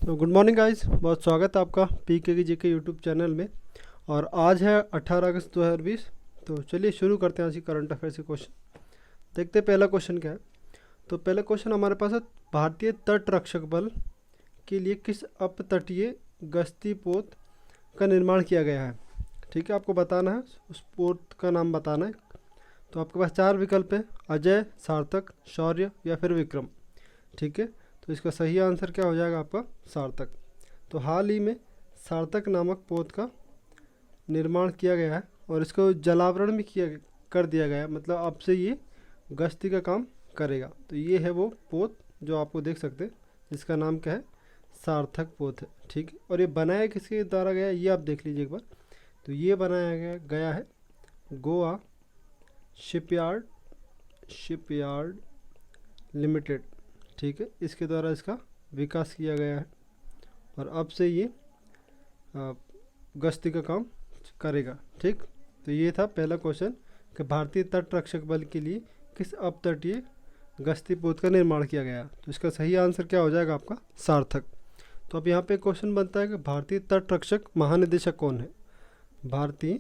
तो good morning guys, बहुत स्वागत है आपका पीके की जीके यूट्यूब चैनल में। और आज है 18 अगस्त 2020। तो चलिए शुरू करते हैं आज की करंट अफेयर से क्वेश्चन। देखते हैं पहला क्वेश्चन क्या है। तो पहला क्वेश्चन हमारे पास है, भारतीय तट रक्षक बल के लिए किस अपतटीय गश्ती पोत का निर्माण किया गया है। ठीक है, आपको बताना है, उस पोत का नाम बताना है। तो आपके पास चार विकल्प है, अजय, सार्थक, शौर्य या फिर विक्रम। ठीक है, तो इसका सही आंसर क्या हो जाएगा आपका, सार्थक। तो हाल ही में सार्थक नामक पोत का निर्माण किया गया है और इसको जलावरण भी कर दिया गया है, मतलब अब से ये गश्ती का काम करेगा। तो ये है वो पोत जो आपको देख सकते हैं, जिसका नाम क्या है, सार्थक पोत है। ठीक है, और ये बनाया किसके द्वारा गया है ये आप देख लीजिए एक बार। तो ये बनाया गया है गोवा शिपयार्ड लिमिटेड। ठीक है, इसके द्वारा इसका विकास किया गया है और अब से ये गश्ती का काम करेगा। ठीक, तो ये था पहला क्वेश्चन कि भारतीय तट रक्षक बल के लिए किस अपतटीय गश्ती पोत का निर्माण किया गया। तो इसका सही आंसर क्या हो जाएगा आपका, सार्थक। तो अब यहाँ पे क्वेश्चन बनता है कि भारतीय तट रक्षक महानिदेशक कौन है। भारतीय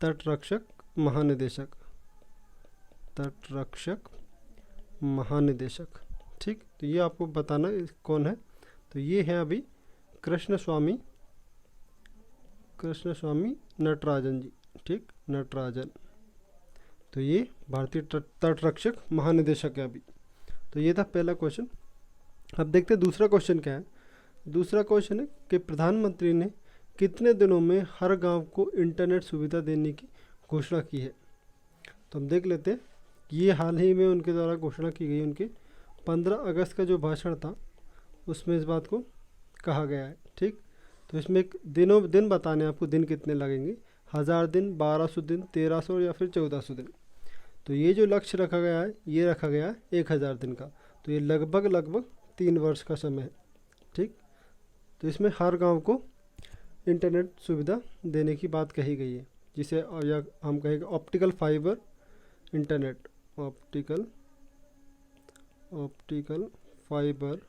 तट रक्षक महानिदेशक। ठीक, तो ये आपको बताना कौन है। तो ये है अभी कृष्ण स्वामी नटराजन जी। ठीक, नटराजन। तो ये भारतीय तट रक्षक महानिदेशक है अभी। तो ये था पहला क्वेश्चन। अब देखते हैं दूसरा क्वेश्चन क्या है। दूसरा क्वेश्चन है कि प्रधानमंत्री ने कितने दिनों में हर गांव को इंटरनेट सुविधा देने की घोषणा की है। तो हम देख लेते हैं, ये हाल ही में उनके द्वारा घोषणा की गई। उनके 15 अगस्त का जो भाषण था उसमें इस बात को कहा गया है। ठीक, तो इसमें एक दिन बताने आपको, दिन कितने लगेंगे, 1000 दिन, 1200 दिन, 1300 या फिर 1400 दिन। तो ये जो लक्ष्य रखा गया है, ये रखा गया है 1000 दिन का। तो ये लगभग 3 वर्ष का समय है। ठीक, तो इसमें हर गांव को इंटरनेट सुविधा देने की बात कही गई है, जिसे हम कहेंगे optical fibre internet, optical fibre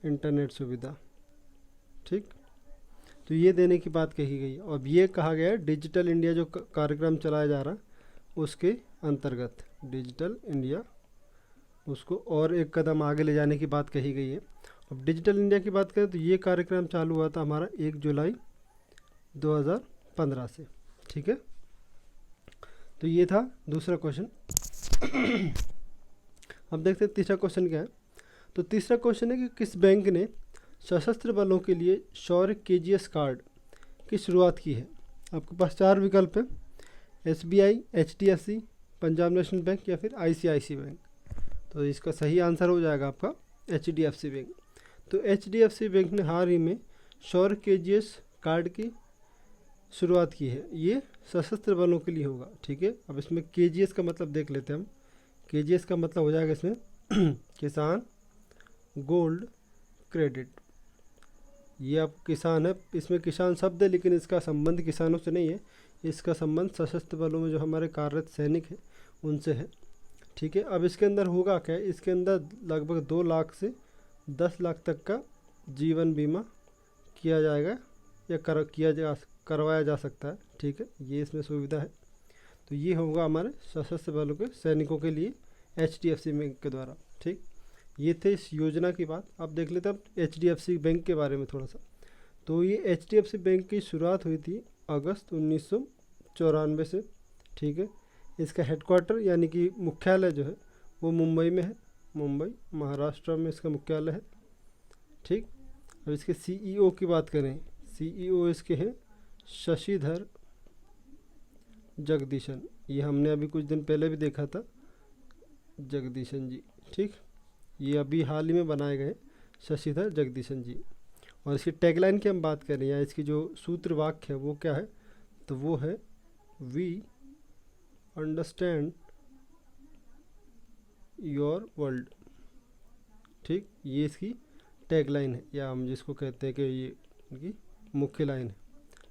internet सुविधा। ठीक, तो ये देने की बात कही गई। और ये कहा गया है डिजिटल इंडिया जो कार्यक्रम चलाया जा रहा है उसके अंतर्गत, डिजिटल इंडिया, उसको और एक कदम आगे ले जाने की बात कही गई है। अब डिजिटल इंडिया की बात करें तो ये कार्यक्रम चालू हुआ था हमारा 1 जुलाई 2015 से। ठीक है, तो ये था दूसरा क्वेश्चन। अब देखते हैं तीसरा क्वेश्चन क्या है। तो तीसरा क्वेश्चन है कि किस बैंक ने सशस्त्र बलों के लिए शौर्य केजीएस कार्ड की शुरुआत की है। आपके पास चार विकल्प है, SBI, HDFC, Punjab national bank या फिर ICICI बैंक। तो इसका सही आंसर हो जाएगा आपका HDFC बैंक। तो HDFC बैंक ने हाल ही में शौर्य केजीएस कार्ड की शुरुआत की है। ये सशस्त्र बलों के लिए होगा। ठीक है, अब इसमें केजीएस का मतलब देख लेते हैं हम। केजीएस का मतलब हो जाएगा इसमें किसान गोल्ड क्रेडिट। ये आप किसान है, इसमें किसान शब्द है लेकिन इसका संबंध किसानों से नहीं है, इसका संबंध सशस्त्र बलों में जो हमारे कार्यरत सैनिक हैं उनसे है। ठीक है, अब इसके अंदर होगा क्या, इसके अंदर लगभग 2 लाख से 10 लाख तक का जीवन बीमा किया जाएगा या करवाया जा सकता है। ठीक है, ये इसमें सुविधा है। तो ये होगा हमारे सशस्त्र बलों के सैनिकों के लिए HDFC बैंक के द्वारा। ठीक, ये थे इस योजना की बात। अब देख लेते हैं अब HDFC बैंक के बारे में थोड़ा सा। तो ये HDFC बैंक की शुरुआत हुई थी अगस्त 1994 से। ठीक है, इसका हेडक्वार्टर यानी कि मुख्यालय जो है वो मुंबई में है, मुंबई महाराष्ट्र में इसका मुख्यालय है। ठीक, अब इसके CEO की बात करें, CEO इसके हैं शशिधर जगदीशन। ये हमने अभी कुछ दिन पहले भी देखा था, जगदीशन जी। ठीक, ये अभी हाल ही में बनाए गए शशिधर जगदीशन जी। और इसकी टैगलाइन की हम बात करें या इसकी जो सूत्र वाक्य है वो क्या है, तो वो है वी अंडरस्टैंड योर वर्ल्ड। ठीक, ये इसकी टैगलाइन है या हम जिसको कहते हैं कि ये इनकी मुख्य लाइन है।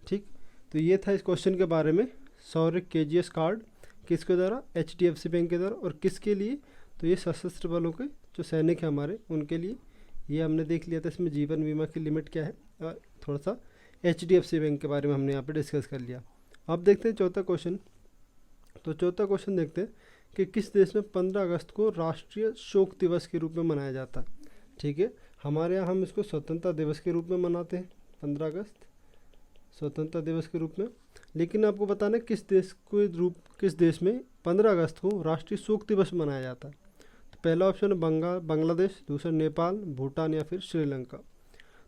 ठीक, तो ये था इस क्वेश्चन के बारे में। शौर्य केजीएस कार्ड किसके द्वारा, HDFC बैंक के द्वारा, और किसके लिए, तो ये सशस्त्र बलों के जो सैनिक हैं हमारे उनके लिए ये हमने देख लिया था। इसमें जीवन बीमा की लिमिट क्या है, थोड़ा सा HDFC बैंक के बारे में हमने यहाँ पे डिस्कस कर लिया। अब देखते हैं चौथा क्वेश्चन। तो चौथा क्वेश्चन देखते हैं कि किस देश में 15 अगस्त को राष्ट्रीय शोक दिवस के रूप में मनाया जाता है। ठीक है, हमारे यहाँ हम इसको स्वतंत्रता दिवस के रूप में मनाते हैं, 15 अगस्त स्वतंत्रता दिवस के रूप में। लेकिन आपको बताना है किस देश में 15 अगस्त को राष्ट्रीय शोक दिवस मनाया जाता है। तो पहला ऑप्शन है बांग्लादेश, दूसरा नेपाल, भूटान या फिर श्रीलंका।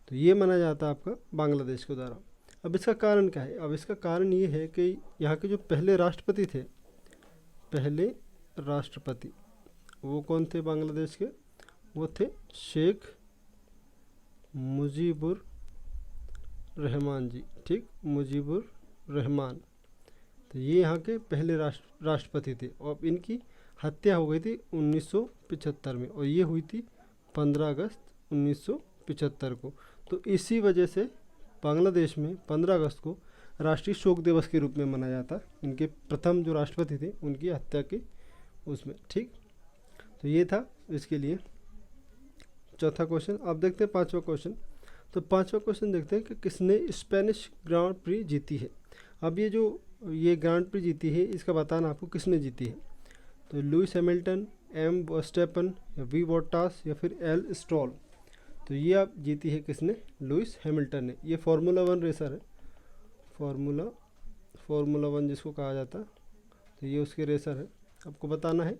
तो ये मनाया जाता है आपका बांग्लादेश के द्वारा। अब इसका कारण क्या है? अब इसका कारण ये है कि यहाँ के जो पहले राष्ट्रपति थे, वो कौन थे बांग्लादेश के? वो थे शेख मुजीबुर रहमान जी। ठीक, मुजीबुर रहमान। तो ये यहाँ के पहले राष्ट्रपति थे और इनकी हत्या हो गई थी 1975 में, और ये हुई थी 15 अगस्त 1975 को। तो इसी वजह से बांग्लादेश में 15 अगस्त को राष्ट्रीय शोक दिवस के रूप में मनाया जाता। इनके प्रथम जो राष्ट्रपति थे उनकी हत्या के उसमें। ठीक, तो ये था इसके लिए चौथा क्वेश्चन। अब देखते हैं पांचवा क्वेश्चन। तो पांचवा क्वेश्चन देखते हैं कि किसने स्पेनिश ग्रांड प्री जीती है। अब ये ग्रांड प्री जीती है, इसका बताना आपको किसने जीती है। तो लुइस हैमिल्टन, एम वर्स्टेपन, या वी बॉटास या फिर एल स्ट्रोल। तो ये आप जीती है किसने? लुइस हैमिल्टन ने। ये फार्मूला 1 रेसर है, फार्मूला 1 जिसको कहा जाता है। तो ये उसके रेसर है, आपको बताना है।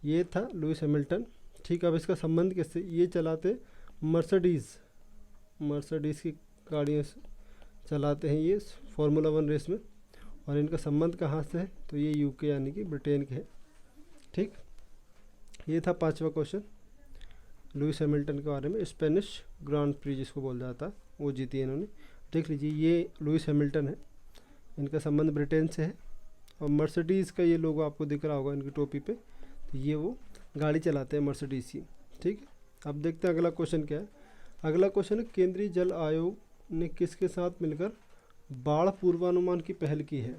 ये था लुइस हैमिल्टन। ठीक, अब इसका संबंध किससे? ये चलाते मर्सिडीज़ की गाड़ियाँ चलाते हैं ये फार्मूला 1 रेस में। और इनका संबंध कहाँ से है? तो ये UK यानी कि ब्रिटेन के है। ठीक, ये था पांचवा क्वेश्चन लुइस हैमिल्टन के बारे में। स्पेनिश ग्रांड प्री जिसको बोल जाता है वो जीती है इन्होंने। देख लीजिए, ये लुइस हैमिल्टन है, इनका संबंध ब्रिटेन से है। और मर्सिडीज़ का ये लोगो आपको दिख रहा होगा इनकी टोपी पे। तो ये वो गाड़ी चलाते हैं मर्सिडीज़ की। ठीक, अब देखते हैं अगला क्वेश्चन क्या है। अगला क्वेश्चन है केंद्रीय जल आयोग ने किसके साथ मिलकर बाढ़ पूर्वानुमान की पहल की है।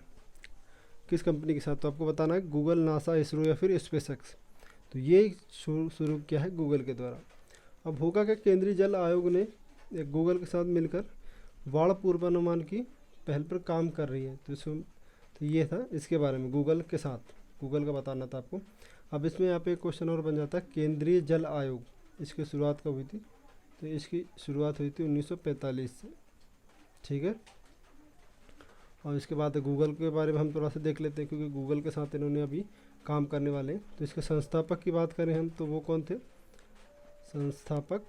किस कंपनी के साथ? तो आपको बताना है गूगल, नासा, इसरो या फिर स्पेसएक्स। तो ये शुरू किया है गूगल के द्वारा। अब होगा क्या? केंद्रीय जल आयोग ने गूगल के साथ मिलकर बाढ़ पूर्वानुमान की पहल पर काम कर रही है। तो ये था इसके बारे में, गूगल के साथ, गूगल का बताना था आपको। अब इसमें यहाँ पे एक क्वेश्चन और बन जाता है, केंद्रीय जल आयोग, इसकी शुरुआत कब हुई थी? तो इसकी शुरुआत हुई थी 1945 से। ठीक है, और इसके बाद गूगल के बारे में हम थोड़ा सा देख लेते हैं, क्योंकि गूगल के साथ इन्होंने अभी काम करने वाले हैं। तो इसके संस्थापक की बात करें हम, तो वो कौन थे संस्थापक?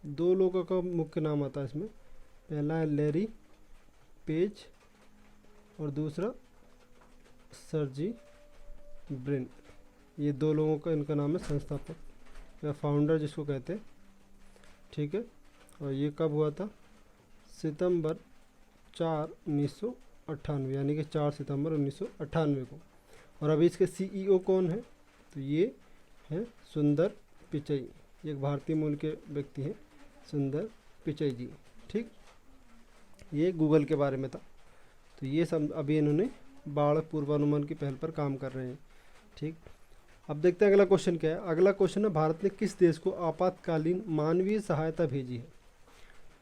2 लोगों का मुख्य नाम आता है इसमें। पहला है लैरी पेज और दूसरा सर्जी ब्रिन। ये 2 लोगों का इनका नाम है संस्थापक या फाउंडर जिसको कहते हैं। ठीक है, और ये कब हुआ था? सितंबर 4, 1998, यानी कि 4 सितंबर 1998 को। और अभी इसके CEO कौन है? तो ये हैं सुंदर पिचई। ये एक भारतीय मूल के व्यक्ति हैं, सुंदर पिचई जी। ठीक, ये गूगल के बारे में था। तो ये सब अभी इन्होंने बाढ़ पूर्वानुमान की पहल पर काम कर रहे हैं। ठीक, अब देखते हैं अगला क्वेश्चन क्या है। अगला क्वेश्चन है, भारत ने किस देश को आपातकालीन मानवीय सहायता भेजी है।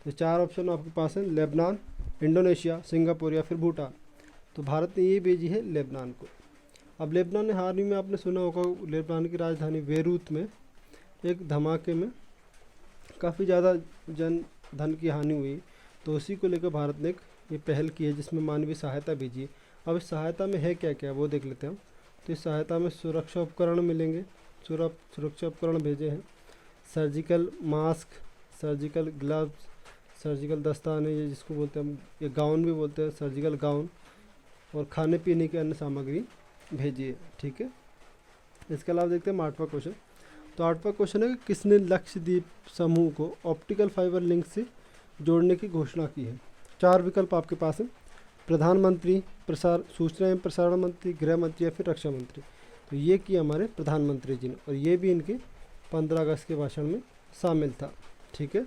तो 4 ऑप्शन आपके पास हैं, लेबनान, इंडोनेशिया, सिंगापुर या फिर भूटान। तो भारत ने ये भेजी है लेबनान को। अब लेबनान ने हाल ही में आपने सुना होगा, लेबनान की राजधानी बेरूत में एक धमाके में काफ़ी ज़्यादा धन की हानि हुई। तो उसी को लेकर भारत ने ये पहल की है जिसमें मानवीय सहायता भेजी है। अब इस सहायता में है क्या क्या वो देख लेते हैं हम। तो इस सहायता में सुरक्षा उपकरण मिलेंगे, सुरक्षा उपकरण भेजे हैं, surgical mask, surgical gloves, surgical दस्ताने, ये जिसको बोलते हैं हम, ये गाउन भी बोलते हैं, सर्जिकल गाउन, और खाने पीने की अन्य सामग्री भेजी है। ठीक है, इसके अलावा देखते हैं 8वां क्वेश्चन। तो 8वां क्वेश्चन है कि किसने लक्षद्वीप समूह को ऑप्टिकल फाइबर लिंक से जोड़ने की घोषणा की है। 4 विकल्प आपके पास हैं, प्रधानमंत्री, सूचना एवं प्रसारण मंत्री, गृह मंत्री या फिर रक्षा मंत्री। तो ये किया हमारे प्रधानमंत्री जी ने, और ये भी इनके 15 अगस्त के भाषण में शामिल था। ठीक है,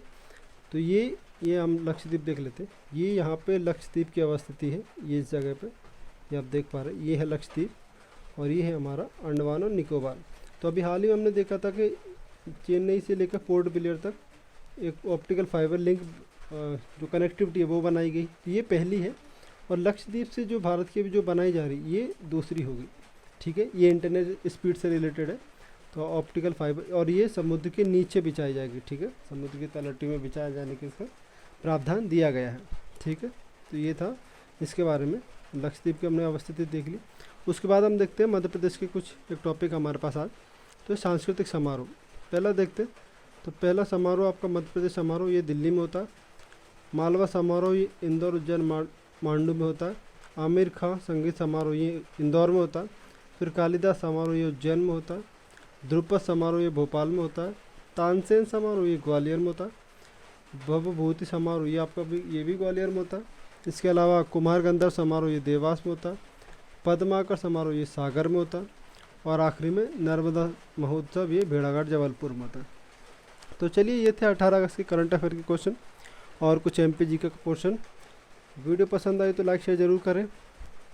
तो ये हम लक्षद्वीप देख लेते हैं। ये यहाँ पे लक्षद्वीप की अवस्थिति है, ये इस जगह पे ये आप देख पा रहे हैं, ये है लक्षद्वीप और ये है हमारा अंडमान और निकोबार। तो अभी हाल ही में हमने देखा था कि चेन्नई से लेकर पोर्ट ब्लेयर तक एक ऑप्टिकल फाइबर लिंक जो कनेक्टिविटी है वो बनाई गई, ये पहली है। और लक्षद्वीप से जो भारत की भी जो बनाई जा रही ये दूसरी होगी, ठीक है। ये इंटरनेट स्पीड से रिलेटेड है। तो ऑप्टिकल फाइबर, और ये समुद्र के नीचे बिछाई जाएगी, ठीक है, समुद्र की तलहटी में बिछाया जाने के इसका प्रावधान दिया गया है, ठीक है। तो ये था इसके बारे में, लक्षद्वीप की हमने अवस्थिति देख ली। उसके बाद हम देखते हैं मध्य प्रदेश के कुछ एक टॉपिक हमारे पास आज, तो सांस्कृतिक समारोह पहला देखते हैं। तो पहला समारोह आपका मध्य प्रदेश समारोह ये दिल्ली में होता है। मालवा समारोह ये इंदौर, उज्जैन, मांडू में होता है। आमिर खां संगीत समारोह ये इंदौर में होता है। फिर कालिदास समारोह ये उज्जैन में होता है। ध्रुपद समारोह ये भोपाल में होता है। तानसेन समारोह ये ग्वालियर में होता है। भवभूति समारोह ये आपका ये भी ग्वालियर में होता है। इसके अलावा कुमार गंधर्व समारोह ये देवास में होता है। पद्माकर समारोह ये सागर में होता है। और आखिरी में नर्मदा महोत्सव ये भेड़ाघाट जबलपुर में होता है। तो चलिए ये थे 18 अगस्त के करंट अफेयर के क्वेश्चन और कुछ MPG का क्वेश्चन। वीडियो पसंद आई तो लाइक शेयर जरूर करें।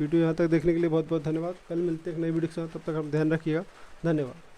वीडियो यहाँ तक देखने के लिए बहुत बहुत धन्यवाद। कल मिलते हैं एक नई वीडियो के साथ, तब तक आप ध्यान रखिएगा। धन्यवाद।